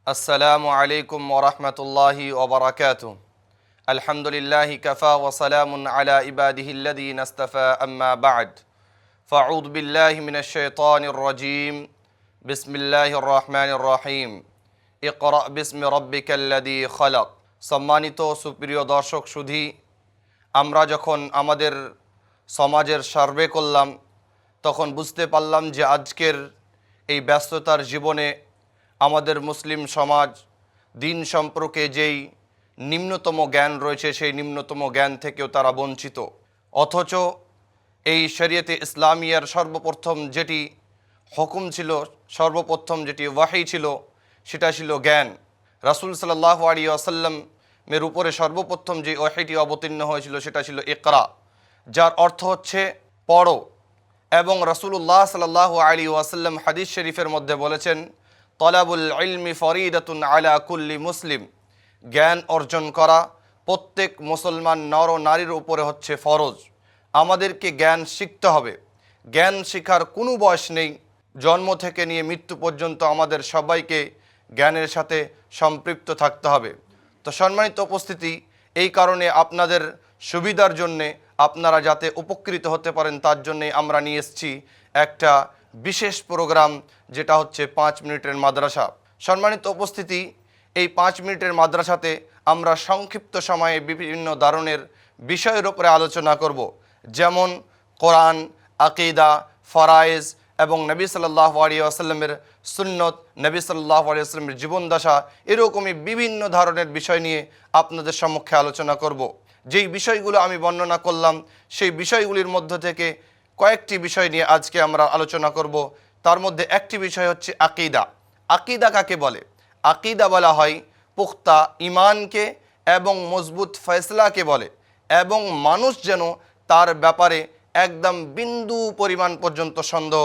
আসসালামু আলাইকুম ওরহমতুল্লাহি ওবরাকাতুহ। আলহামদুলিল্লাহি কাফা ওয়া সালামুন আলা ইবাদিহিল্লাযীনা ইসতাফা আম্মা বা'দ। ফাউযু বিল্লাহি মিনাশ শাইতানির রাজীম। বিসমিল্লাহির রহমানির রহিম। ইকরা বিসমি রাব্বিকাল্লাযী খালাক। সম্মানিত সুপ্রিয় দর্শক সুধী, আমরা যখন আমাদের সমাজের সার্ভে করলাম তখন বুঝতে পারলাম যে আজকের এই ব্যস্ততার জীবনে আমাদের মুসলিম সমাজ দিন সম্পর্কে যেই নিম্নতম জ্ঞান রয়েছে সেই নিম্নতম জ্ঞান থেকেও তারা বঞ্চিত। অথচ এই শরিয়তে ইসলামিয়ার সর্বপ্রথম যেটি হুকুম ছিল, সর্বপ্রথম যেটি ওয়াহী ছিল, সেটা ছিল জ্ঞান। রাসূল সাল্লাল্লাহু আলাইহি ওয়াসাল্লামের উপরে সর্বপ্রথম যে ওয়াহীটি অবতীর্ণ হয়েছিল সেটা ছিল ইকরা, যার অর্থ হচ্ছে পড়ো। এবং রাসূলুল্লাহ সাল্লাল্লাহু আলাইহি ওয়াসাল্লাম হাদিস শরীফের মধ্যে বলেছেন, তলাবুল ইলমি ফরিদাতুন আলা কুল্লি মুসলিম। জ্ঞান অর্জন করা প্রত্যেক মুসলমান নর ও নারীর উপরে হচ্ছে ফরজ। আমাদেরকে জ্ঞান শিখতে হবে। জ্ঞান শেখার কোনো বয়স নেই। জন্ম থেকে নিয়ে মৃত্যু পর্যন্ত আমাদের সবাইকে জ্ঞানের সাথে সম্পৃক্ত থাকতে হবে। তো সম্মানিত উপস্থিতি, এই কারণে আপনাদের সুবিধার জন্যে, আপনারা যাতে উপকৃত হতে পারেন তার জন্যে আমরা নিয়ে এসেছি একটা বিশেষ প্রোগ্রাম, যেটা হচ্ছে 5 মিনিটের মাদ্রাসা। সম্মানিত উপস্থিতি, এই 5 মিনিটের মাদ্রাসাতে আমরা সংক্ষিপ্ত সময়ে বিভিন্ন ধরনের বিষয়ের উপরে আলোচনা করব, যেমন কোরআন, আকিদা, ফরায়েজ এবং নবী সাল্লাল্লাহু আলাইহি ওয়াসাল্লামের সুন্নত, নবী সাল্লাল্লাহু আলাইহি ওয়াসাল্লামের জীবনদশা, এরকমই বিভিন্ন ধরনের বিষয় নিয়ে আপনাদের সম্মুখে আলোচনা করব। যেই বিষয়গুলো আমি বর্ণনা করলাম সেই বিষয়গুলির মধ্য থেকে কয়েকটি বিষয় নিয়ে আজকে আমরা আলোচনা করব। তার মধ্যে একটি বিষয় হচ্ছে আকিদা। আকিদা কাকে বলে? আকিদা বলা হয় পুখতা ইমানকে এবং মজবুত ফয়সলাকে বলে, এবং মানুষ যেন তার ব্যাপারে একদম বিন্দু পরিমাণ পর্যন্ত সন্দেহ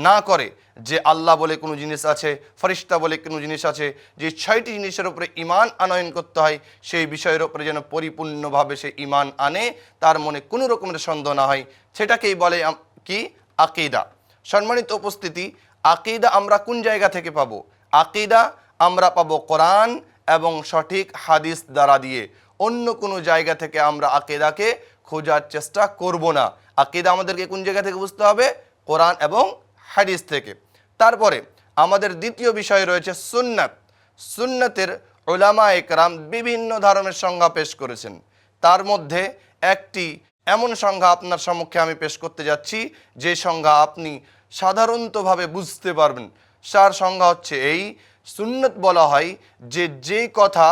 না করে যে আল্লাহ বলে কোনো জিনিস আছে, ফেরেশতা বলে কোনো জিনিস আছে। যে 6টি জিনিসের উপরে ঈমান আনয়ন করতে হয় সেই বিষয়ের উপরে যেন পরিপূর্ণভাবে সে ঈমান আনে, তার মনে কোনো রকমের সন্দেহ না হয়, সেটাকেই বলে কি? আকিদা। সম্মানিত উপস্থিতি, আকিদা আমরা কোন জায়গা থেকে পাবো? আকিদা আমরা পাবো কোরআন এবং সঠিক হাদিস দ্বারা দিয়ে। অন্য কোনো জায়গা থেকে আমরা আকিদাকে খোঁজার চেষ্টা করব না। আকিদা আমাদেরকে কোন জায়গা থেকে বুঝতে হবে? কোরআন এবং হাদিস থেকে। তারপরে আমাদের দ্বিতীয় বিষয় রয়েছে সুন্নাত। সুন্নাতের উলামা একরাম বিভিন্ন ধরনের সংজ্ঞা পেশ করেছেন। তার মধ্যে একটি এমন সংজ্ঞা আপনার সম্মুখে আমি পেশ করতে যাচ্ছি যে সংজ্ঞা আপনি সাধারণতভাবে বুঝতে পারবেন। তার সংজ্ঞা হচ্ছে এই: সুন্নত বলা হয় যে কথা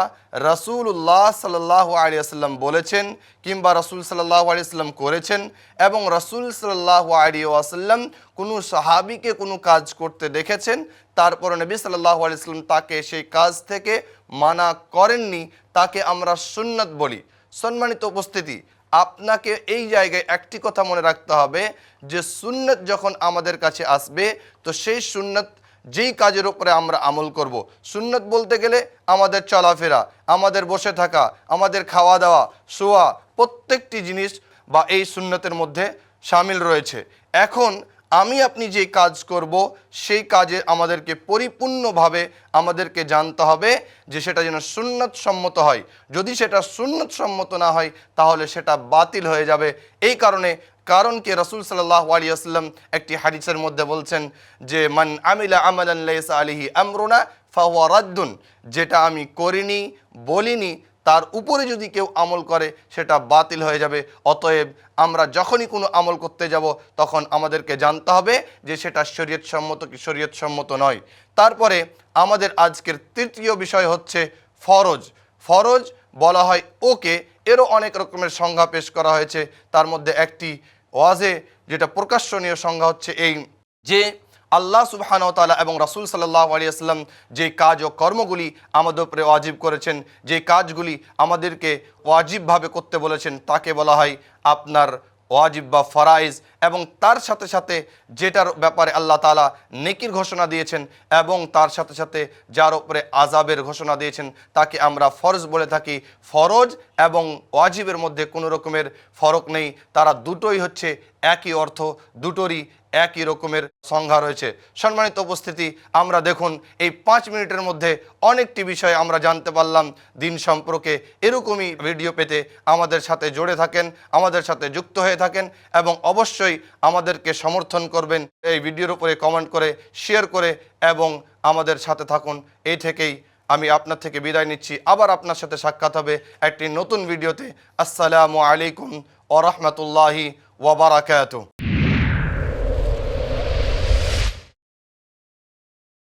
রাসূলুল্লাহ সাল্লাল্লাহু আলাইহি ওয়াসাল্লাম বলেছেন কিংবা রাসূল সাল্লাল্লাহু আলাইহি ওয়াসাল্লাম করেছেন, এবং রাসূল সাল্লাল্লাহু আলাইহি ওয়াসাল্লাম কোনো সাহাবীকে কোনো কাজ করতে দেখেছেন, তারপর নবী সাল্লাল্লাহু আলাইহি ওয়াসাল্লাম তাকে সেই কাজ থেকে মানা করেননি, তাকে আমরা সুন্নত বলি। সম্মানিত উপস্থিতি, আপনাকে এই জায়গায় একটি কথা মনে রাখতে হবে যে সুন্নত যখন আমাদের কাছে আসবে তো সেই সুন্নত যেই কাজের উপরে আমরা আমল করব। সুন্নত বলতে গেলে আমাদের চলাফেরা, আমাদের বসে থাকা, আমাদের খাওয়া দাওয়া, শোয়া, প্রত্যেকটি জিনিস বা এই সুন্নতের মধ্যে শামিল রয়েছে। এখন আমি আপনি যে কাজ করব সেই কাজে আমাদেরকে পরিপূর্ণভাবে আমাদেরকে জানতে হবে যে সেটা যেন সুন্নত সম্মত হয়। যদি সেটা সুন্নত সম্মত না হয় তাহলে সেটা বাতিল হয়ে যাবে। এই কারণ কি রাসূল সাল্লাল্লাহু আলাইহি ওয়াসাল্লাম একটি হাদিসের মধ্যে বলছেন যে মান আমিলা আমালান লাইসা আলাইহি আমরুনা ফাহুয়া রাদ্দুন। যেটা আমি করিনি, বলিনি, তার উপরে যদি কেউ আমল করে সেটা বাতিল হয়ে যাবে। অতএব আমরা যখনই কোনো আমল করতে যাব তখন আমাদেরকে জানতে হবে যে সেটা শরীয়ত সম্মত কি শরীয়ত সম্মত নয়। তারপরে আমাদের আজকের তৃতীয় বিষয় হচ্ছে ফরজ। ফরজ বলা হয় ওকে, এরও অনেক রকমের সংজ্ঞা পেশ করা হয়েছে। তার মধ্যে একটি ওয়াজে যেটা প্রকাশনীয় সংজ্ঞা হচ্ছে এই যে আল্লাহ সুবহানাহু ওয়া তাআলা এবং রাসূল সাল্লাল্লাহু আলাইহি ওয়াসাল্লাম যে কাজ ও কর্মগুলি আমাদের উপরে ওয়াজিব করেছেন, যে কাজগুলি আমাদেরকে ওয়াজিবভাবে করতে বলেছেন, তাকে বলা হয় আপনার ওয়াজিব বা ফরাইজ। এবং তার সাথে সাথে যেটার ব্যাপারে আল্লাহ তাআলা নেকির ঘোষণা দিয়েছেন এবং তার সাথে সাথে যার উপরে আযাবের ঘোষণা দিয়েছেন তাকে আমরা ফরজ বলে থাকি। ফরজ এবং ওয়াজিবের মধ্যে কোনো রকমের ফরক নেই, তারা দুটোই হচ্ছে একই অর্থ, দুটোরই একই রকমের সংজ্ঞা রয়েছে। সম্মানিত উপস্থিতি, আমরা দেখুন এই 5 মিনিটের মধ্যে অনেকটি বিষয় আমরা জানতে পারলাম দিন সম্পর্কে। এরকমই ভিডিও পেতে আমাদের সাথে জুড়ে থাকেন, আমাদের সাথে যুক্ত হয়ে থাকেন এবং অবশ্যই আমাদেরকে সমর্থন করবেন এই ভিডিওর উপরে কমেন্ট করে, শেয়ার করে এবং আমাদের সাথে থাকুন। এই থেকেই আমি আপনার থেকে বিদায় নিচ্ছি। আবার আপনার সাথে সাক্ষাৎ হবে একটি নতুন ভিডিওতে। আসসালামু আলাইকুম ওয়া রাহমাতুল্লাহি ওয়া বারাকাতুহু।